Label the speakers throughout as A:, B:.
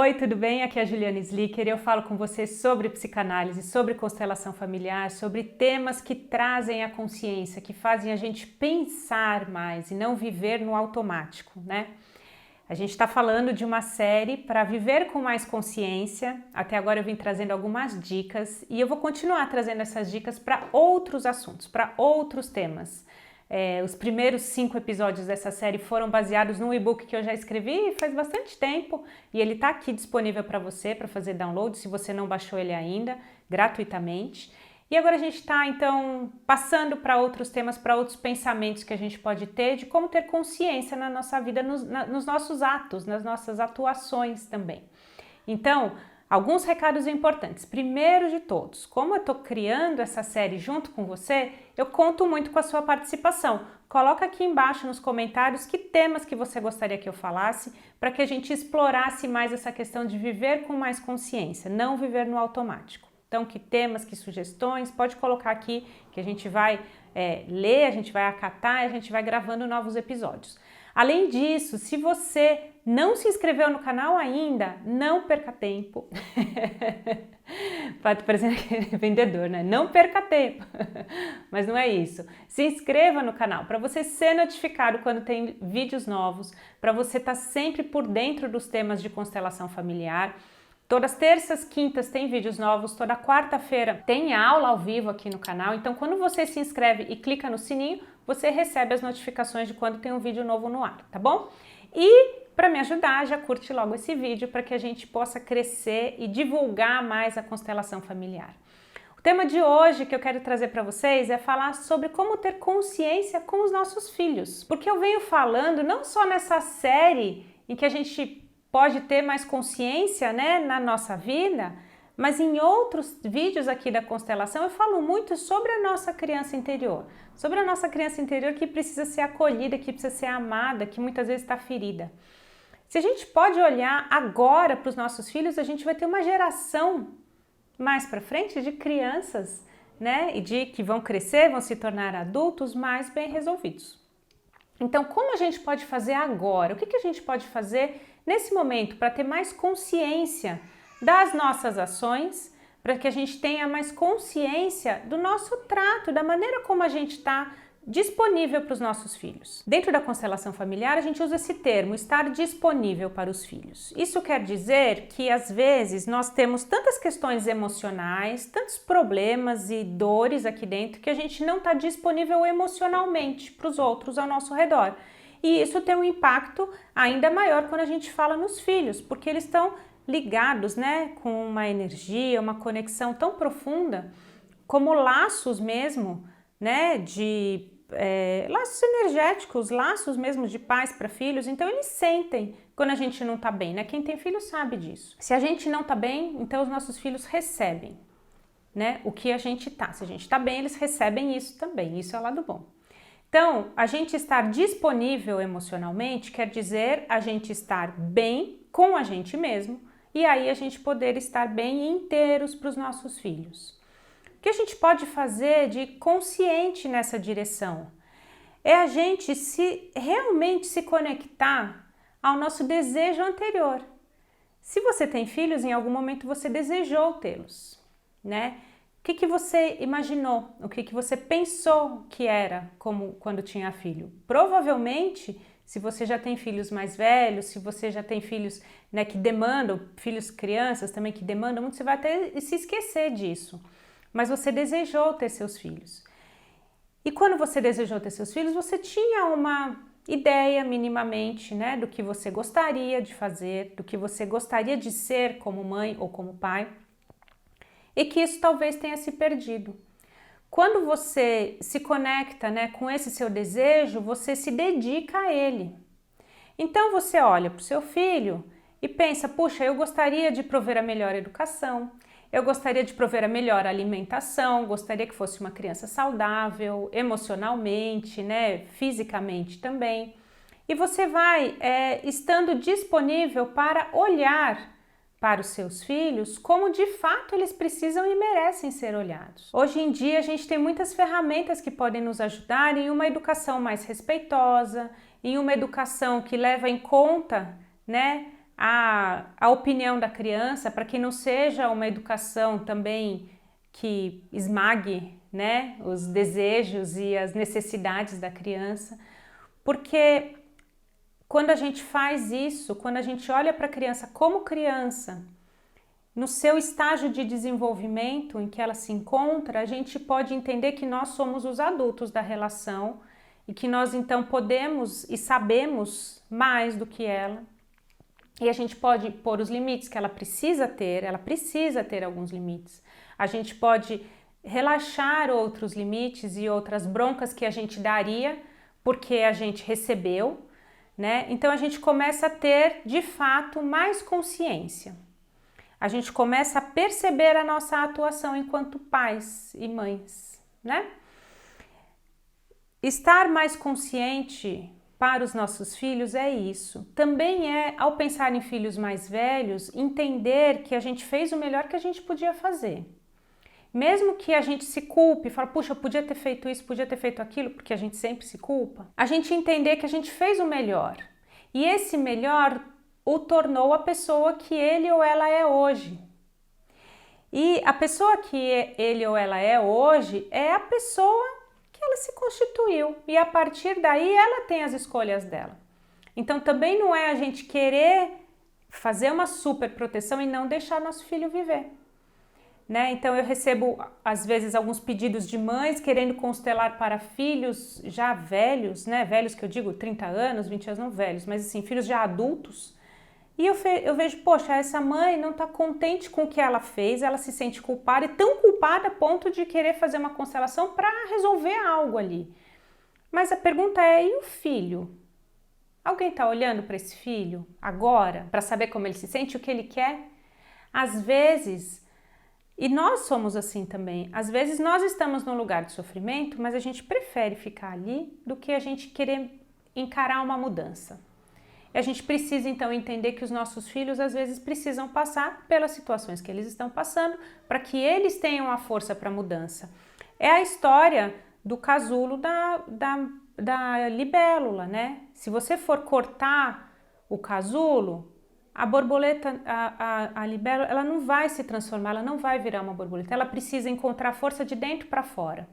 A: Oi, tudo bem? Aqui é a Juliana Slicker e eu falo com você sobre psicanálise, sobre constelação familiar, sobre temas que trazem a consciência, que fazem a gente pensar mais e não viver no automático, né? A gente está falando de uma série para viver com mais consciência. Até agora eu vim trazendo algumas dicas e eu vou continuar trazendo essas dicas para outros assuntos, para outros temas. Os primeiros 5 episódios dessa série foram baseados num e-book que eu já escrevi faz bastante tempo e ele está aqui disponível para você, para fazer download, se você não baixou ele ainda, gratuitamente. E agora a gente está, então, passando para outros temas, para outros pensamentos que a gente pode ter de como ter consciência na nossa vida, nos nossos atos, nas nossas atuações também. Então, alguns recados importantes. Primeiro de todos, como eu estou criando essa série junto com você, eu conto muito com a sua participação. Coloca aqui embaixo nos comentários que temas que você gostaria que eu falasse para que a gente explorasse mais essa questão de viver com mais consciência, não viver no automático. Então, que temas, que sugestões, pode colocar aqui que a gente vai ler, a gente vai acatar e a gente vai gravando novos episódios. Além disso, se você não se inscreveu no canal ainda, não perca tempo. Pode parecer aquele vendedor, né? Não perca tempo. Mas não é isso. Se inscreva no canal para você ser notificado quando tem vídeos novos, para você estar sempre por dentro dos temas de constelação familiar. Todas as terças, quintas tem vídeos novos, toda quarta-feira tem aula ao vivo aqui no canal, então quando você se inscreve e clica no sininho, você recebe as notificações de quando tem um vídeo novo no ar, tá bom? E para me ajudar, já curte logo esse vídeo para que a gente possa crescer e divulgar mais a constelação familiar. O tema de hoje que eu quero trazer para vocês é falar sobre como ter consciência com os nossos filhos, porque eu venho falando não só nessa série em que a gente pode ter mais consciência, né, na nossa vida, mas em outros vídeos aqui da constelação eu falo muito sobre a nossa criança interior, que precisa ser acolhida, que precisa ser amada, que muitas vezes está ferida. Se a gente pode olhar agora para os nossos filhos, a gente vai ter uma geração mais para frente de crianças, né, e de que vão crescer, vão se tornar adultos mais bem resolvidos. Então, como a gente pode fazer agora? O que a gente pode fazer nesse momento para ter mais consciência das nossas ações, para que a gente tenha mais consciência do nosso trato, da maneira como a gente está disponível para os nossos filhos? Dentro da constelação familiar, a gente usa esse termo, estar disponível para os filhos. Isso quer dizer que, às vezes, nós temos tantas questões emocionais, tantos problemas e dores aqui dentro, que a gente não está disponível emocionalmente para os outros ao nosso redor. E isso tem um impacto ainda maior quando a gente fala nos filhos, porque eles estão ligados, né, com uma energia, uma conexão tão profunda, como laços mesmo, né, de laços energéticos, laços mesmo de pais para filhos. Então eles sentem quando a gente não tá bem, né? Quem tem filho sabe disso. Se a gente não tá bem, então os nossos filhos recebem, né, o que a gente tá. Se a gente tá bem, eles recebem isso também. Isso é o lado bom. Então, a gente estar disponível emocionalmente quer dizer a gente estar bem com a gente mesmo e aí a gente poder estar bem inteiros para os nossos filhos. O que a gente pode fazer de consciente nessa direção? É a gente realmente se conectar ao nosso desejo anterior. Se você tem filhos, em algum momento você desejou tê-los, né? O que você imaginou? O que você pensou que era como quando tinha filho? Provavelmente, se você já tem filhos mais velhos, se você já tem filhos, né, que demandam, filhos crianças também que demandam muito, você vai até se esquecer disso. Mas você desejou ter seus filhos. E quando você desejou ter seus filhos, você tinha uma ideia minimamente, né, do que você gostaria de fazer, do que você gostaria de ser como mãe ou como pai. E que isso talvez tenha se perdido. Quando você se conecta, né, com esse seu desejo, você se dedica a ele. Então você olha para o seu filho e pensa, puxa, eu gostaria de prover a melhor educação, eu gostaria de prover a melhor alimentação, gostaria que fosse uma criança saudável, emocionalmente, né, fisicamente também. E você vai estando disponível para olhar para os seus filhos como de fato eles precisam e merecem ser olhados. Hoje em dia a gente tem muitas ferramentas que podem nos ajudar em uma educação mais respeitosa, em uma educação que leva em conta, né, a opinião da criança, para que não seja uma educação também que esmague, né, os desejos e as necessidades da criança, porque quando a gente faz isso, quando a gente olha para a criança como criança, no seu estágio de desenvolvimento em que ela se encontra, a gente pode entender que nós somos os adultos da relação e que nós então podemos e sabemos mais do que ela. E a gente pode pôr os limites que ela precisa ter alguns limites. A gente pode relaxar outros limites e outras broncas que a gente daria porque a gente recebeu, né? Então a gente começa a ter, de fato, mais consciência. A gente começa a perceber a nossa atuação enquanto pais e mães, né? Estar mais consciente para os nossos filhos é isso. Também é, ao pensar em filhos mais velhos, entender que a gente fez o melhor que a gente podia fazer. Mesmo que a gente se culpe, fala, puxa, eu podia ter feito isso, podia ter feito aquilo, porque a gente sempre se culpa, a gente entender que a gente fez o melhor. E esse melhor o tornou a pessoa que ele ou ela é hoje. E a pessoa que ele ou ela é hoje é a pessoa que ela se constituiu e a partir daí ela tem as escolhas dela. Então também não é a gente querer fazer uma super proteção e não deixar nosso filho viver, né? Então eu recebo às vezes alguns pedidos de mães querendo constelar para filhos já velhos, né? Velhos que eu digo 30 anos, 20 anos não velhos, mas assim, filhos já adultos. E eu vejo, poxa, essa mãe não está contente com o que ela fez, ela se sente culpada e tão culpada a ponto de querer fazer uma constelação para resolver algo ali. Mas a pergunta é, e o filho? Alguém está olhando para esse filho agora para saber como ele se sente, o que ele quer? Às vezes, e nós somos assim também, às vezes nós estamos num lugar de sofrimento, mas a gente prefere ficar ali do que a gente querer encarar uma mudança. A gente precisa então entender que os nossos filhos às vezes precisam passar pelas situações que eles estão passando para que eles tenham a força para a mudança. É a história do casulo da libélula, né? Se você for cortar o casulo, a borboleta, a libélula, ela não vai se transformar, ela não vai virar uma borboleta, ela precisa encontrar força de dentro para fora.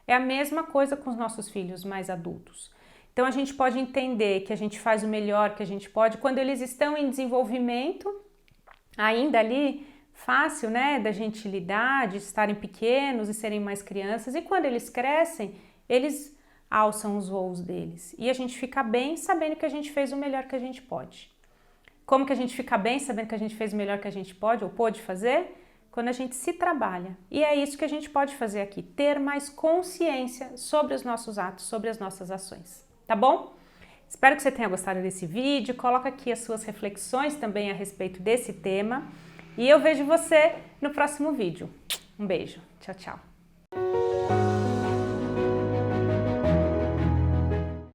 A: É a mesma coisa com os nossos filhos mais adultos. Então a gente pode entender que a gente faz o melhor que a gente pode quando eles estão em desenvolvimento, ainda ali fácil, né, da gente lidar, de estarem pequenos e serem mais crianças, e quando eles crescem, eles alçam os voos deles. E a gente fica bem sabendo que a gente fez o melhor que a gente pode. Como que a gente fica bem sabendo que a gente fez o melhor que a gente pode ou pôde fazer? Quando a gente se trabalha. E é isso que a gente pode fazer aqui, ter mais consciência sobre os nossos atos, sobre as nossas ações. Tá bom? Espero que você tenha gostado desse vídeo, coloca aqui as suas reflexões também a respeito desse tema e eu vejo você no próximo vídeo. Um beijo, tchau, tchau.